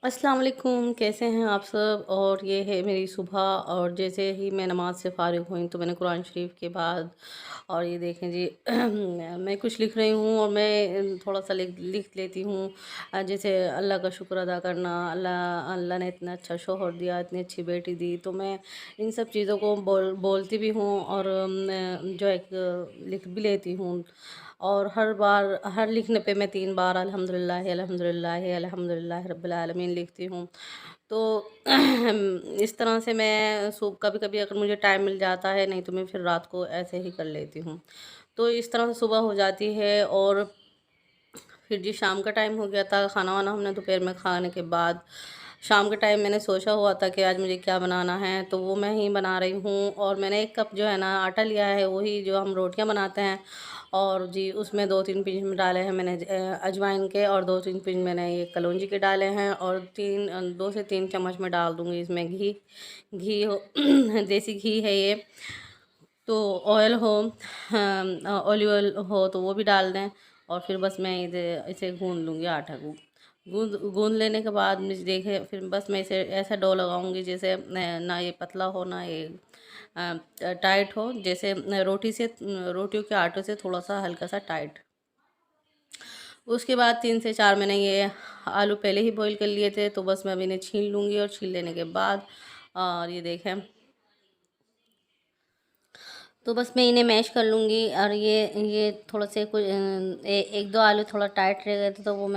अस्सलाम वालेकुम, कैसे हैं आप सब। और ये है मेरी सुबह। और जैसे ही मैं नमाज़ से फ़ारिग हुई तो मैंने कुरान शरीफ के बाद और ये देखें जी मैं कुछ लिख रही हूँ और मैं थोड़ा सा लिख लिख लेती हूँ। जैसे अल्लाह का शुक्र अदा करना, अल्लाह अल्लाह ने इतना अच्छा शौहर दिया, इतनी अच्छी बेटी दी, तो मैं इन सब चीज़ों को बोलती भी हूँ और जो एक लिख भी लेती हूँ। और हर बार हर लिखने पे मैं 3 बार अल्हम्दुलिल्लाह अल्हम्दुलिल्लाह अल्हम्दुलिल्लाह रब्बिल आलमीन लिखती हूँ। तो इस तरह से मैं कभी-कभी अगर मुझे टाइम मिल जाता है, नहीं तो मैं फिर रात को ऐसे ही कर लेती हूँ। तो इस तरह से सुबह हो जाती है। और फिर जी शाम का टाइम हो गया था, खाना-वाना हमने दोपहर में खाने के बाद शाम के टाइम मैंने सोचा हुआ था कि आज मुझे क्या बनाना है, तो वो मैं ही बना रही हूँ। और मैंने 1 कप जो है ना आटा लिया है, वही जो हम रोटियाँ बनाते हैं। और जी उसमें 2-3 पिंच में डाले हैं मैंने अजवाइन के, और 2-3 पिंच मैंने ये कलौंजी के डाले हैं, और 2 से 3 चम्मच मैं डाल दूँगी इसमें घी। घी हो देसी घी है ये। तो ऑयल हो, ऑलिव ऑयल हो तो वो भी डाल दें। और फिर बस मैं इसे इसे गूँध लूँगी आटा को। गूँध गूँध लेने के बाद मुझे देखे फिर बस मैं इसे ऐसा डो लगाऊँगी जैसे ना ये पतला हो ना ये टाइट हो, जैसे रोटियों के आटे से थोड़ा सा हल्का सा टाइट। उसके बाद 3 से 4 मैंने ये आलू पहले ही बॉईल कर लिए थे, तो बस मैं अब इन्हें छील लूँगी। और छील लेने के बाद और ये देखें, तो बस मैं इन्हें मैश कर लूँगी। और ये थोड़ा से कुछ 1-2 आलू थोड़ा टाइट रह गए थे, तो वो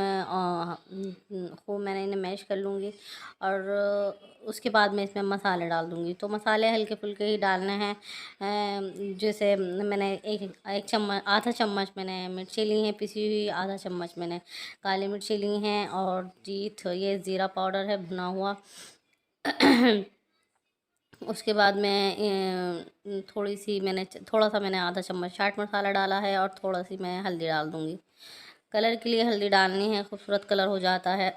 मैंने इन्हें मैश कर लूँगी। और उसके बाद मैं इसमें मसाले डाल दूँगी। तो मसाले हल्के-फुल्के ही डालने हैं। जैसे मैंने एक चम्मच, आधा चम्मच मैंने मिर्ची ली हैं पिसी हुई, आधा चम्मच मैंने काली मिर्ची ली हैं, और जी ये ज़ीरा पाउडर है भुना हुआ। उसके बाद मैं थोड़ा सा मैंने आधा चम्मच चाट मसाला डाला है, और थोड़ा सी मैं हल्दी डाल दूँगी। कलर के लिए हल्दी डालनी है, खूबसूरत कलर हो जाता है।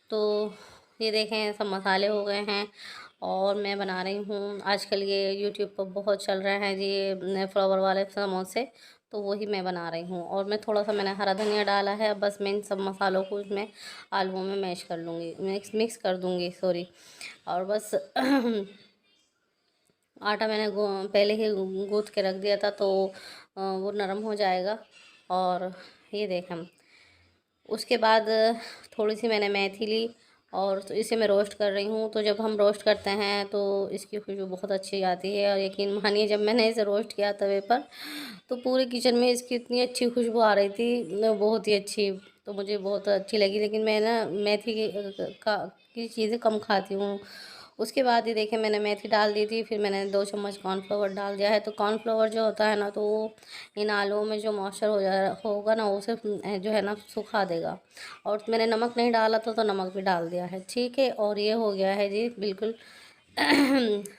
तो ये देखें सब मसाले हो गए हैं। और मैं बना रही हूँ आजकल ये यूट्यूब पर बहुत चल रहे हैं जी ये फ्लावर वाले समोसे, तो वही मैं बना रही हूँ। और मैं थोड़ा सा मैंने हरा धनिया डाला है। बस मैं इन सब मसालों को इसमें आलूओं में मैश कर लूँगी, मिक्स कर दूँगी, सॉरी। और बस आटा मैंने पहले ही गूँथ के रख दिया था, तो वो नरम हो जाएगा। और ये देखें, उसके बाद थोड़ी सी मैंने मेथी ली, और तो इसे मैं रोस्ट कर रही हूँ। तो जब हम रोस्ट करते हैं तो इसकी खुशबू बहुत अच्छी आती है। और यकीन मानिए जब मैंने इसे रोस्ट किया तवे पर, तो पूरे किचन में इसकी इतनी अच्छी खुशबू आ रही थी, बहुत ही अच्छी। तो मुझे बहुत अच्छी लगी, लेकिन मैं ना मेथी की चीज़ें कम खाती हूँ। उसके बाद ये देखिए मैंने मेथी डाल दी थी, फिर मैंने 2 चम्मच कॉर्नफ्लावर डाल दिया है। तो कॉर्नफ्लावर जो होता है ना, तो वो इन आलूओं में जो मॉइस्चर होगा ना, उसे जो है ना सुखा देगा। और मैंने नमक नहीं डाला था, तो नमक भी डाल दिया है, ठीक है। और ये हो गया है जी बिल्कुल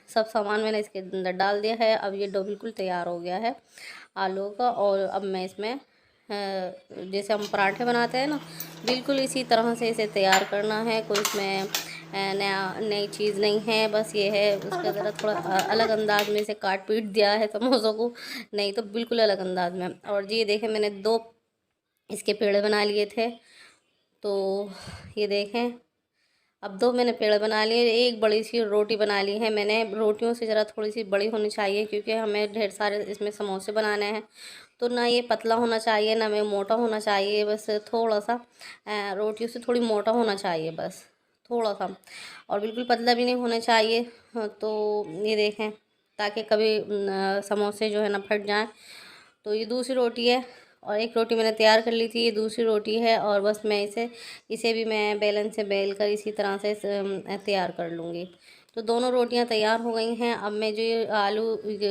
सब सामान मैंने इसके अंदर डाल दिया है। अब ये डो बिल्कुल तैयार हो गया है आलू का। और अब मैं इसमें जैसे हम पराठे बनाते हैं ना, बिल्कुल इसी तरह से इसे तैयार करना है। कोई इसमें नई चीज़ नहीं है, बस ये है उसका ज़रा थोड़ा अलग अंदाज में इसे काट पीट दिया है समोसों को, नहीं तो बिल्कुल अलग अंदाज में। और जी ये देखें मैंने 2 इसके पेड़े बना लिए थे। तो ये देखें, अब 2 मैंने पेड़ बना लिए, एक बड़ी सी रोटी बना ली है मैंने। रोटियों से ज़रा थोड़ी सी बड़ी होनी चाहिए, क्योंकि हमें ढेर सारे इसमें समोसे बनाने हैं। तो ना ये पतला होना चाहिए, ना मैं मोटा होना चाहिए, बस थोड़ा सा रोटियों से थोड़ी मोटा होना चाहिए, बस थोड़ा सा। और बिल्कुल पतला भी नहीं होना चाहिए। हाँ, तो ये देखें, ताकि कभी समोसे जो है ना फट जाएँ। तो ये दूसरी रोटी है, और एक रोटी मैंने तैयार कर ली थी, ये दूसरी रोटी है। और बस मैं इसे भी मैं बेलन से बेल कर इसी तरह से तैयार कर लूँगी। तो दोनों रोटियां तैयार हो गई हैं। अब मैं जो ये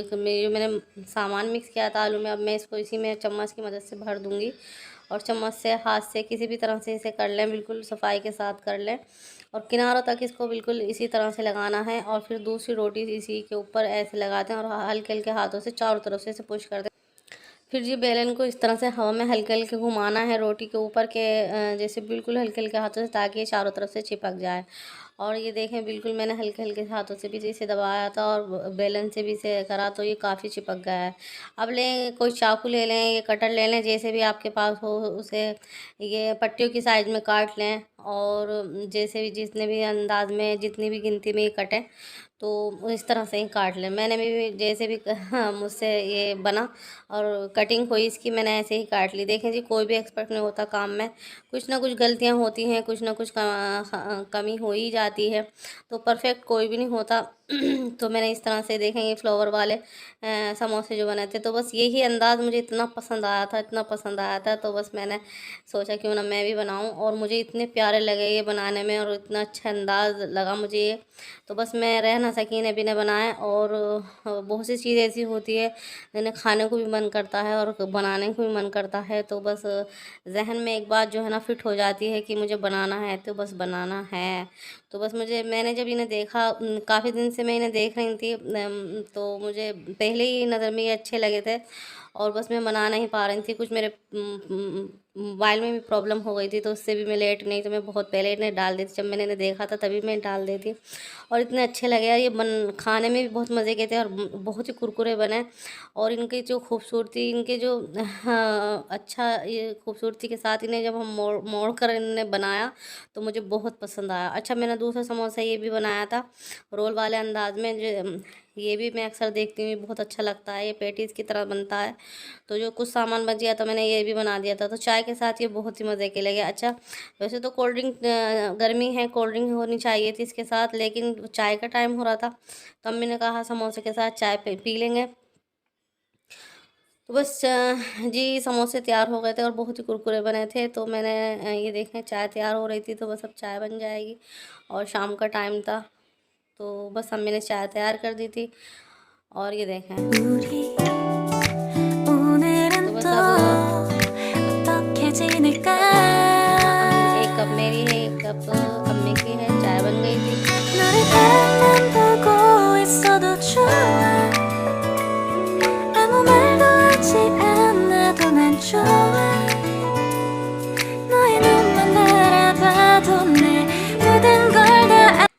जो मैंने सामान मिक्स किया था आलू में, अब मैं इसको इसी में चम्मच की मदद से भर दूँगी। और चम्मच से, हाथ से, किसी भी तरह से इसे कर लें, बिल्कुल सफाई के साथ कर लें। और किनारों तक इसको बिल्कुल इसी तरह से लगाना है। और फिर दूसरी रोटी इसी के ऊपर ऐसे लगाते हैं, और हल्के हल्के हाथों से चारों तरफ से इसे पुश कर दें। फिर जी बेलन को इस तरह से हवा में हल्के हल्के घुमाना है रोटी के ऊपर के, जैसे बिल्कुल हल्के हल्के हाथों से, ताकि ये चारों तरफ से चिपक जाए। और ये देखें बिल्कुल मैंने हल्के हल्के हाथों से भी इसे दबाया था और बेलन से भी इसे करा तो ये काफ़ी चिपक गया है। अब लें कोई चाकू ले लें, ये कटर ले लें, जैसे भी आपके पास हो उसे ये पट्टियों की साइज में काट लें और जैसे भी जितने भी अंदाज में जितनी भी गिनती में ये कटें तो इस तरह से ही काट लें। मैंने भी जैसे भी मुझसे ये बना और कटिंग हुई इसकी, मैंने ऐसे ही काट ली। देखें जी, कोई भी एक्सपर्ट नहीं होता काम में, कुछ ना कुछ गलतियां होती हैं, कुछ ना कुछ कमी हो ही जाती है, तो परफेक्ट कोई भी नहीं होता। तो मैंने इस तरह से देखें ये फ्लावर वाले समोसे जो बने थे, तो बस यही अंदाज़ मुझे इतना पसंद आया था, इतना पसंद आया था, तो बस मैंने सोचा क्यों ना मैं भी बनाऊं। और मुझे इतने प्यारे लगे ये बनाने में और इतना अच्छा अंदाज़ लगा मुझे ये, तो बस मैं रह ना सकी ने भी ने बनाए। और बहुत सी चीज़ ऐसी होती है जिन्हें खाने को भी मन करता है और बनाने को भी मन करता है, तो बस जहन में एक बात जो है ना फिट हो जाती है कि मुझे बनाना है तो बस बनाना है। तो बस मैंने जब इन्हें देखा, काफ़ी दिन से मैं इन्हें देख रही थी, तो मुझे पहले ही नज़र में ये अच्छे लगे थे और बस मैं बना नहीं पा रही थी। कुछ मेरे मोबाइल में भी प्रॉब्लम हो गई थी, तो उससे भी मैं लेट नहीं, तो मैं बहुत पहले इन्हें डाल देती, जब मैंने इन्हें देखा था तभी मैं डाल देती। और इतने अच्छे लगे यार, ये खाने में भी बहुत मज़े के थे और बहुत ही कुरकुरे बने। और इनकी जो खूबसूरती, इनके जो अच्छा ये खूबसूरती के साथ इन्हें जब हम मोड़ मोड़ कर इन्हें बनाया तो मुझे बहुत पसंद आया। अच्छा, मैंने दूसरा समोसा ये भी बनाया था रोल वाले अंदाज में, जो ये भी मैं अक्सर देखती हूँ, बहुत अच्छा लगता है, ये पेटीज़ की तरह बनता है। तो जो कुछ सामान बच गया था मैंने ये भी बना दिया था, तो चाय के साथ ये बहुत ही मज़े के लगे। अच्छा, वैसे तो कोल्ड ड्रिंक, गर्मी है, कोल्ड ड्रिंक होनी चाहिए थी इसके साथ, लेकिन चाय का टाइम हो रहा था तो अम्मी ने कहा समोसे के साथ चाय पी लेंगे। तो बस जी, समोसे तैयार हो गए थे और बहुत ही कुरकुरे बने थे, तो मैंने ये देखें चाय तैयार हो रही थी, तो बस अब चाय बन जाएगी। और शाम का टाइम था तो बस अम्मी ने चाय तैयार कर दी थी। और ये देखें तो बस अब एक कप मेरी है, एक कप अम्मी की है, चाय बन गई थी।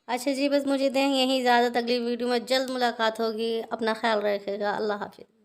अच्छा जी, बस मुझे दें यहीं इजाज़त, अगली वीडियो में जल्द मुलाकात होगी। अपना ख्याल रखिएगा। अल्लाह हाफिज़।